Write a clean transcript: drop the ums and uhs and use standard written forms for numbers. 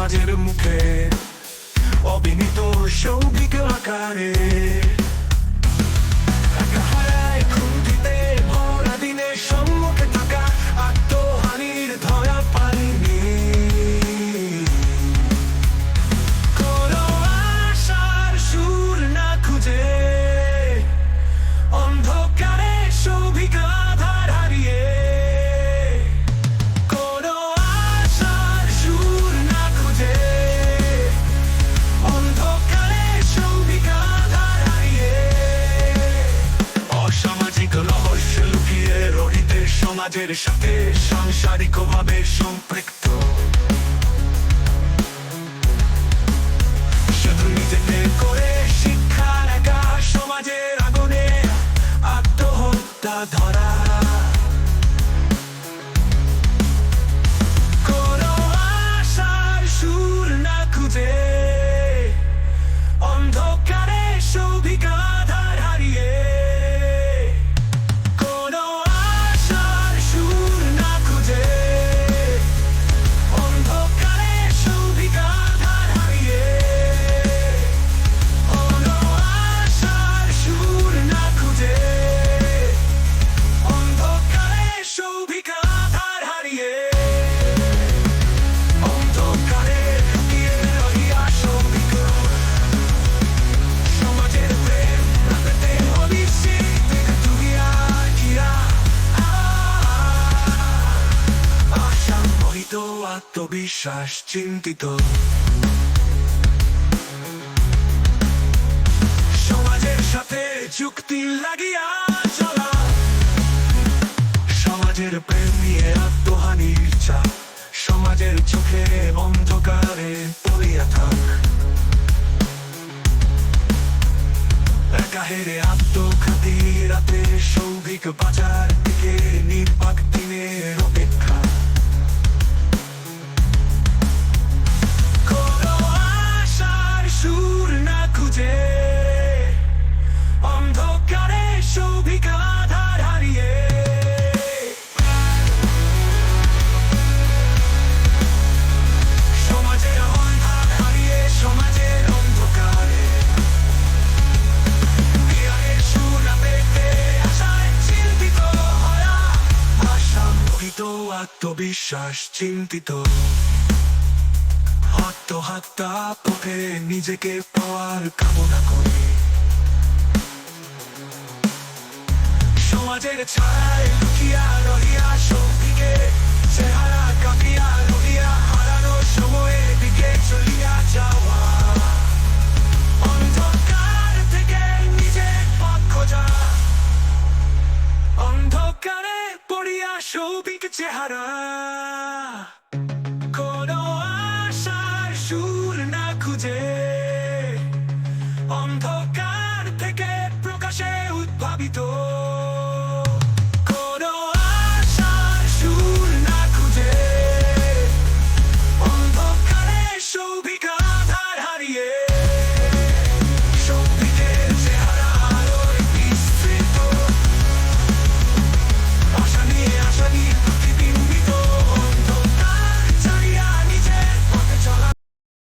সমাজের মুখে অবিনীত সৌভিক আকারে হারায় খুঁটিতে ভরা দিনে সম্মুখে থাকা আত্মহানির ধরা পারিনি কোনো আশার সুর না খুঁজে অন্ধকারে সৌভিক আধার হারিয়ে কোনো আশার সুর না খুঁজে অন্ধকারে সৌভিক আধার হারিয়ে অসামাজিক রহস্য লুকিয়ে রহিতে সমাজের সাথে সাংসারিকভাবে সম্পৃক্ত শুধু নিজেকে করে শিক্ষার একা সমাজের আগুনে আত্মহত্যা ধরা কোনো আশার সুর না খুঁজে অন্ধকারে সৌভিক আধার হারিয়ে কোনো আশার সুর না খুঁজে অন্ধকারে সৌভিক আধার হারিয়ে কোনো আশার সুর না খুঁজে অন্ধকারে সৌভিক আধার হারিয়ে অন্ধকারে লুকিয়ে রহিয়া সৌভিক সমাজের প্রেম রাখতে অনিশ্চিত তুহিয়া কিরা আশা মোহিত আত্মবিশ্বাস চিন্তিত সমাজের সাথে যুক্তি লাগিয়া চলা সমাজের প্রেম নিয়ে আত্মহানির চাপ সমাজের চোখে অন্ধকারে পড়িয়া থাক একা হেরে আত্মঘাতী রাতে সৌভিক বাজার দিকে নির্বাক দিনের অপেক্ষা কোনো আশার সুর না খুঁজে অন্ধকারে সৌভিক আধার হারিয়ে সমাজের আধার হারিয়ে সমাজের অন্ধকারে জ্ঞানের সুর না পেতে আশায় চিন্তিত হয়া আশা মোহিত আত্মবিশ্বাস চিন্তিত আত্মহত্যা পথে নিজেকে পাওয়ার কামনা করে সমাজের ছায়ায় লুকিয়া রহিয়া সৌভিকে চেহারা কাঁপিয়া রহিয়া হারানো সময়ের দিকে চলিয়া যাওয়া অন্ধকার থেকে নিজের পথ খোঁজা অন্ধকারে পড়িয়া সৌভিক চেহারা কোনো আশার সুর না খুঁজে